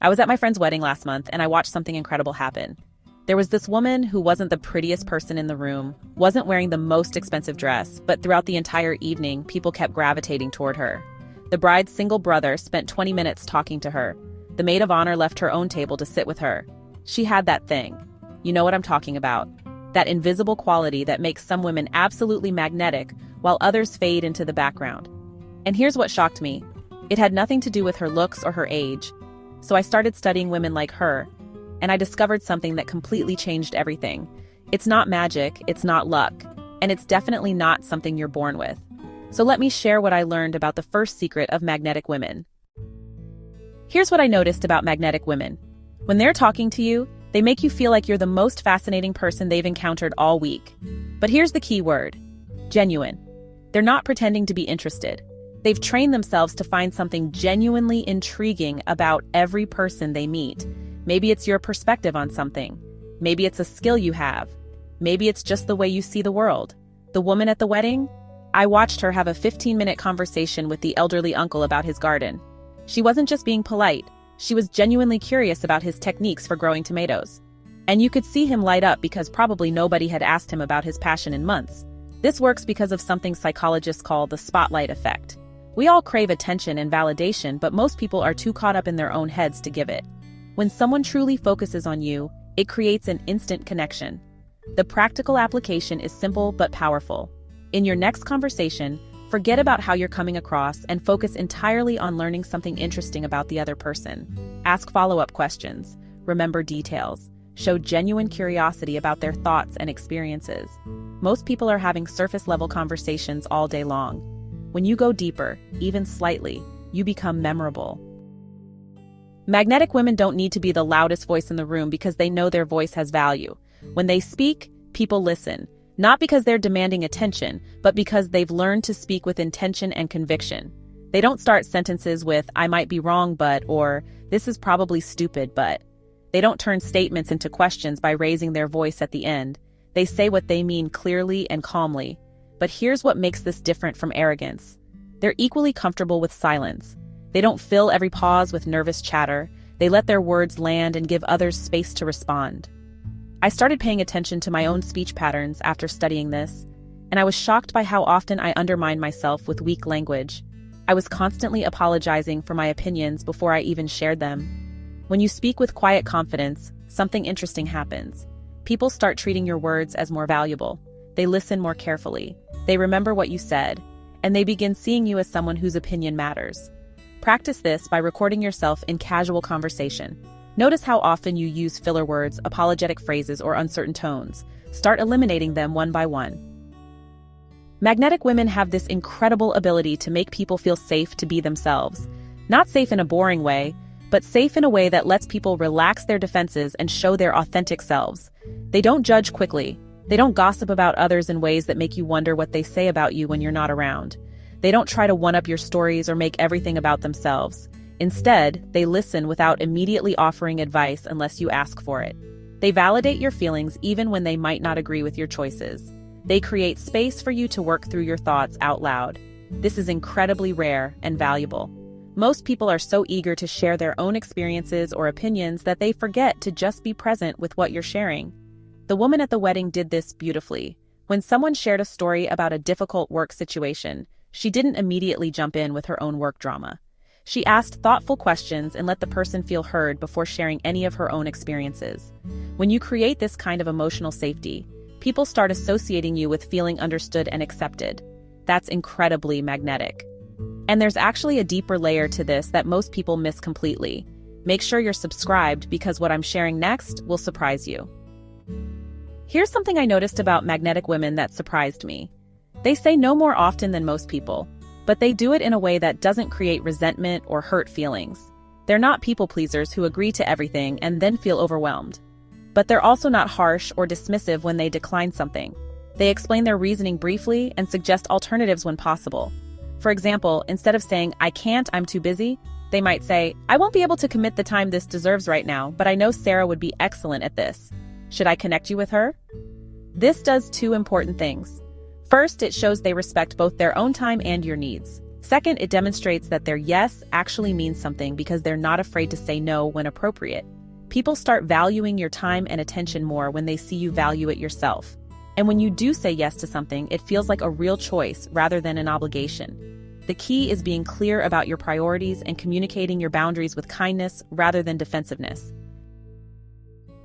I was at my friend's wedding last month and I watched something incredible happen. There was this woman who wasn't the prettiest person in the room, wasn't wearing the most expensive dress, but throughout the entire evening, people kept gravitating toward her. The bride's single brother spent 20 minutes talking to her. The maid of honor left her own table to sit with her. She had that thing. You know what I'm talking about. That invisible quality that makes some women absolutely magnetic while others fade into the background. And here's what shocked me. It had nothing to do with her looks or her age. So I started studying women like her, and I discovered something that completely changed everything. It's not magic, it's not luck, and it's definitely not something you're born with. So let me share what I learned about the first secret of magnetic women. Here's what I noticed about magnetic women. When they're talking to you, they make you feel like you're the most fascinating person they've encountered all week. But here's the key word: genuine. They're not pretending to be interested. They've trained themselves to find something genuinely intriguing about every person they meet. Maybe it's your perspective on something. Maybe it's a skill you have. Maybe it's just the way you see the world. The woman at the wedding? I watched her have a 15-minute conversation with the elderly uncle about his garden. She wasn't just being polite. She was genuinely curious about his techniques for growing tomatoes. And you could see him light up because probably nobody had asked him about his passion in months. This works because of something psychologists call the spotlight effect. We all crave attention and validation, but most people are too caught up in their own heads to give it. When someone truly focuses on you, it creates an instant connection. The practical application is simple but powerful. In your next conversation, forget about how you're coming across and focus entirely on learning something interesting about the other person. Ask follow-up questions, remember details, show genuine curiosity about their thoughts and experiences. Most people are having surface-level conversations all day long. When you go deeper, even slightly, you become memorable. Magnetic women don't need to be the loudest voice in the room because they know their voice has value. When they speak, people listen, not because they're demanding attention, but because they've learned to speak with intention and conviction. They don't start sentences with, "I might be wrong, but," or "this is probably stupid, but." They don't turn statements into questions by raising their voice at the end. They say what they mean clearly and calmly. But here's what makes this different from arrogance. They're equally comfortable with silence. They don't fill every pause with nervous chatter. They let their words land and give others space to respond. I started paying attention to my own speech patterns after studying this, and I was shocked by how often I undermined myself with weak language. I was constantly apologizing for my opinions before I even shared them. When you speak with quiet confidence, something interesting happens. People start treating your words as more valuable. They listen more carefully. They remember what you said, and they begin seeing you as someone whose opinion matters. Practice this by recording yourself in casual conversation. Notice how often you use filler words, apologetic phrases, or uncertain tones. Start eliminating them one by one. Magnetic women have this incredible ability to make people feel safe to be themselves. Not safe in a boring way, but safe in a way that lets people relax their defenses and show their authentic selves. They don't judge quickly. They don't gossip about others in ways that make you wonder what they say about you when you're not around. They don't try to one-up your stories or make everything about themselves. Instead, they listen without immediately offering advice unless you ask for it. They validate your feelings even when they might not agree with your choices. They create space for you to work through your thoughts out loud. This is incredibly rare and valuable. Most people are so eager to share their own experiences or opinions that they forget to just be present with what you're sharing. The woman at the wedding did this beautifully. When someone shared a story about a difficult work situation, she didn't immediately jump in with her own work drama. She asked thoughtful questions and let the person feel heard before sharing any of her own experiences. When you create this kind of emotional safety, people start associating you with feeling understood and accepted. That's incredibly magnetic. And there's actually a deeper layer to this that most people miss completely. Make sure you're subscribed because what I'm sharing next will surprise you. Here's something I noticed about magnetic women that surprised me. They say no more often than most people, but they do it in a way that doesn't create resentment or hurt feelings. They're not people pleasers who agree to everything and then feel overwhelmed. But they're also not harsh or dismissive when they decline something. They explain their reasoning briefly and suggest alternatives when possible. For example, instead of saying, "I can't, I'm too busy," they might say, "I won't be able to commit the time this deserves right now, but I know Sarah would be excellent at this. Should I connect you with her?" This does two important things. First, it shows they respect both their own time and your needs. Second, it demonstrates that their yes actually means something because they're not afraid to say no when appropriate. People start valuing your time and attention more when they see you value it yourself. And when you do say yes to something, it feels like a real choice rather than an obligation. The key is being clear about your priorities and communicating your boundaries with kindness rather than defensiveness.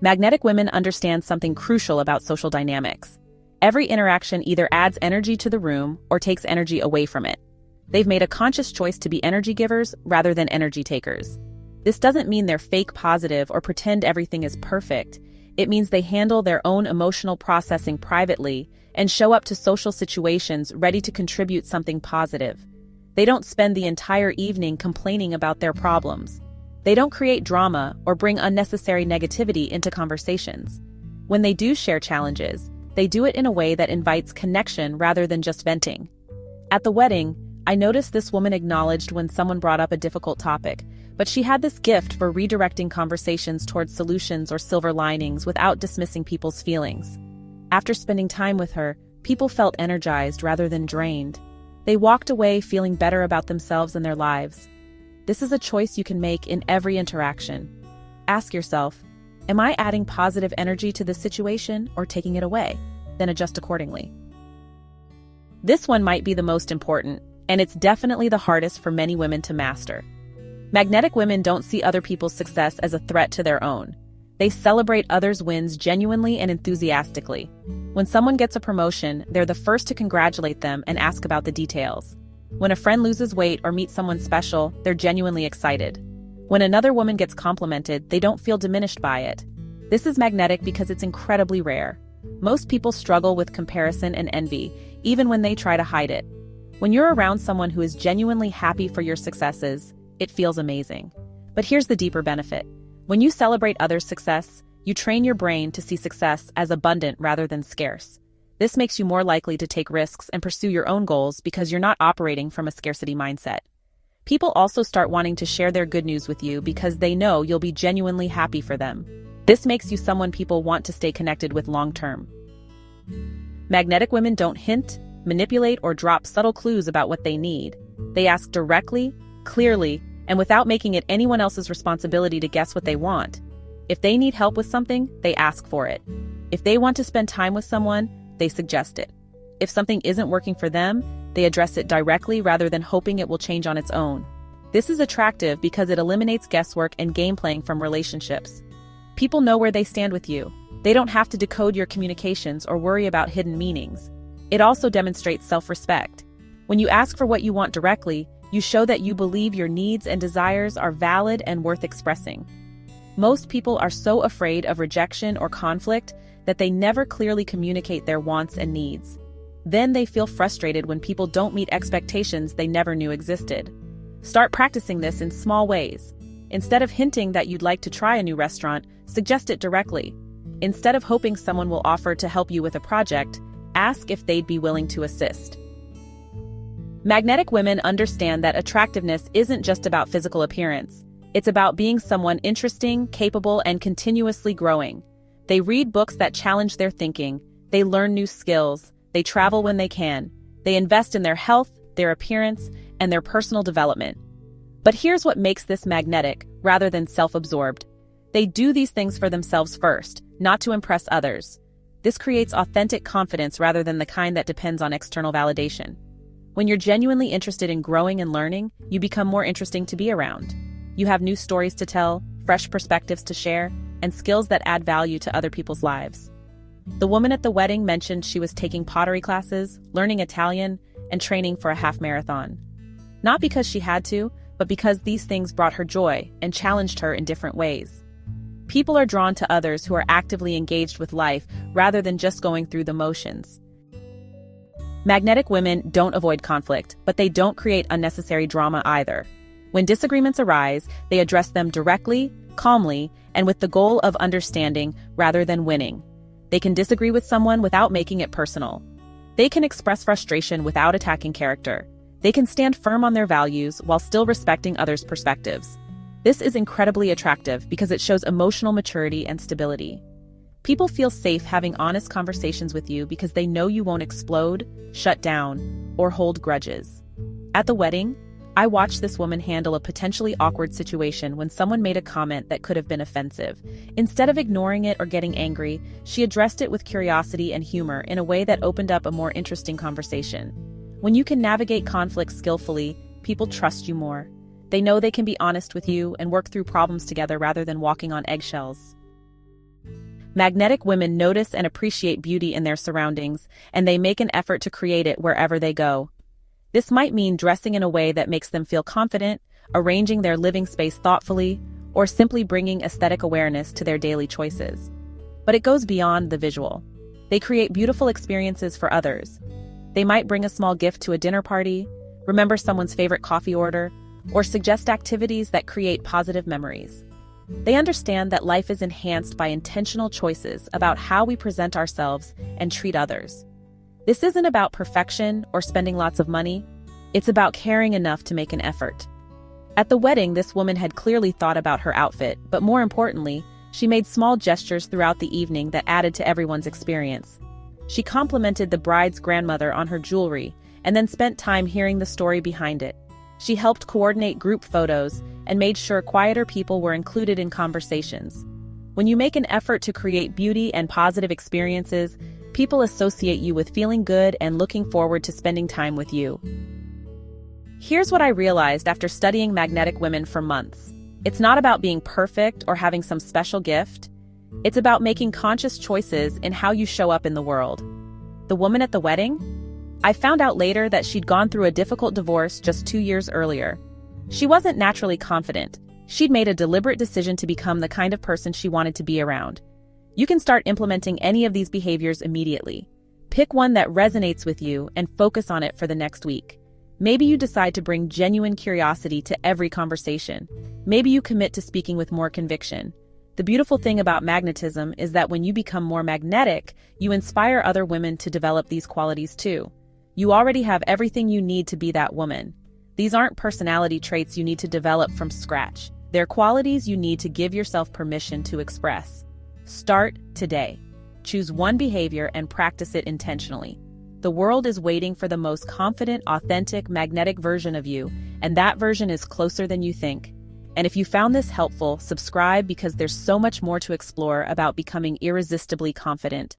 Magnetic women understand something crucial about social dynamics. Every interaction either adds energy to the room or takes energy away from it. They've made a conscious choice to be energy givers rather than energy takers. This doesn't mean they're fake positive or pretend everything is perfect. It means they handle their own emotional processing privately and show up to social situations ready to contribute something positive. They don't spend the entire evening complaining about their problems. They don't create drama or bring unnecessary negativity into conversations. When they do share challenges, they do it in a way that invites connection rather than just venting. At the wedding, I noticed this woman acknowledged when someone brought up a difficult topic, but she had this gift for redirecting conversations towards solutions or silver linings without dismissing people's feelings. After spending time with her, people felt energized rather than drained. They walked away feeling better about themselves and their lives. This is a choice you can make in every interaction. Ask yourself, am I adding positive energy to this situation or taking it away? Then adjust accordingly. This one might be the most important, and it's definitely the hardest for many women to master. Magnetic women don't see other people's success as a threat to their own. They celebrate others' wins genuinely and enthusiastically. When someone gets a promotion, they're the first to congratulate them and ask about the details. When a friend loses weight or meets someone special, they're genuinely excited. When another woman gets complimented, they don't feel diminished by it. This is magnetic because it's incredibly rare. Most people struggle with comparison and envy, even when they try to hide it. When you're around someone who is genuinely happy for your successes, it feels amazing. But here's the deeper benefit. When you celebrate others' success, you train your brain to see success as abundant rather than scarce. This makes you more likely to take risks and pursue your own goals because you're not operating from a scarcity mindset. People also start wanting to share their good news with you because they know you'll be genuinely happy for them. This makes you someone people want to stay connected with long-term. Magnetic women don't hint, manipulate, or drop subtle clues about what they need. They ask directly, clearly, and without making it anyone else's responsibility to guess what they want. If they need help with something, they ask for it. If they want to spend time with someone, they suggest it. If something isn't working for them, they address it directly rather than hoping it will change on its own. This is attractive because it eliminates guesswork and game playing from relationships. People know where they stand with you. They don't have to decode your communications or worry about hidden meanings. It also demonstrates self-respect. When you ask for what you want directly, you show that you believe your needs and desires are valid and worth expressing. Most people are so afraid of rejection or conflict that they never clearly communicate their wants and needs. Then they feel frustrated when people don't meet expectations they never knew existed. Start practicing this in small ways. Instead of hinting that you'd like to try a new restaurant, suggest it directly. Instead of hoping someone will offer to help you with a project, ask if they'd be willing to assist. Magnetic women understand that attractiveness isn't just about physical appearance. It's about being someone interesting, capable, and continuously growing. They read books that challenge their thinking. They learn new skills. They travel when they can. They invest in their health, their appearance, and their personal development. But here's what makes this magnetic rather than self-absorbed. They do these things for themselves first, not to impress others. This creates authentic confidence rather than the kind that depends on external validation. When you're genuinely interested in growing and learning, you become more interesting to be around. You have new stories to tell, fresh perspectives to share, and skills that add value to other people's lives. The woman at the wedding mentioned she was taking pottery classes, learning Italian, and training for a half marathon. Not because she had to, but because these things brought her joy and challenged her in different ways. People are drawn to others who are actively engaged with life rather than just going through the motions. Magnetic women don't avoid conflict, but they don't create unnecessary drama either. When disagreements arise, they address them directly, calmly, and with the goal of understanding rather than winning. They can disagree with someone without making it personal. They can express frustration without attacking character. They can stand firm on their values while still respecting others' perspectives. This is incredibly attractive because it shows emotional maturity and stability. People feel safe having honest conversations with you because they know you won't explode, shut down, or hold grudges. At the wedding, I watched this woman handle a potentially awkward situation when someone made a comment that could have been offensive. Instead of ignoring it or getting angry, she addressed it with curiosity and humor in a way that opened up a more interesting conversation. When you can navigate conflicts skillfully, people trust you more. They know they can be honest with you and work through problems together rather than walking on eggshells. Magnetic women notice and appreciate beauty in their surroundings, and they make an effort to create it wherever they go. This might mean dressing in a way that makes them feel confident, arranging their living space thoughtfully, or simply bringing aesthetic awareness to their daily choices. But it goes beyond the visual. They create beautiful experiences for others. They might bring a small gift to a dinner party, remember someone's favorite coffee order, or suggest activities that create positive memories. They understand that life is enhanced by intentional choices about how we present ourselves and treat others. This isn't about perfection or spending lots of money. It's about caring enough to make an effort. At the wedding, this woman had clearly thought about her outfit, but more importantly, she made small gestures throughout the evening that added to everyone's experience. She complimented the bride's grandmother on her jewelry and then spent time hearing the story behind it. She helped coordinate group photos and made sure quieter people were included in conversations. When you make an effort to create beauty and positive experiences, people associate you with feeling good and looking forward to spending time with you. Here's what I realized after studying magnetic women for months. It's not about being perfect or having some special gift. It's about making conscious choices in how you show up in the world. The woman at the wedding? I found out later that she'd gone through a difficult divorce just 2 years earlier. She wasn't naturally confident. She'd made a deliberate decision to become the kind of person she wanted to be around. You can start implementing any of these behaviors immediately. Pick one that resonates with you and focus on it for the next week. Maybe you decide to bring genuine curiosity to every conversation. Maybe you commit to speaking with more conviction. The beautiful thing about magnetism is that when you become more magnetic, you inspire other women to develop these qualities too. You already have everything you need to be that woman. These aren't personality traits you need to develop from scratch. They're qualities you need to give yourself permission to express. Start today. Choose one behavior and practice it intentionally. The world is waiting for the most confident, authentic, magnetic version of you, and that version is closer than you think. And if you found this helpful, subscribe because there's so much more to explore about becoming irresistibly confident.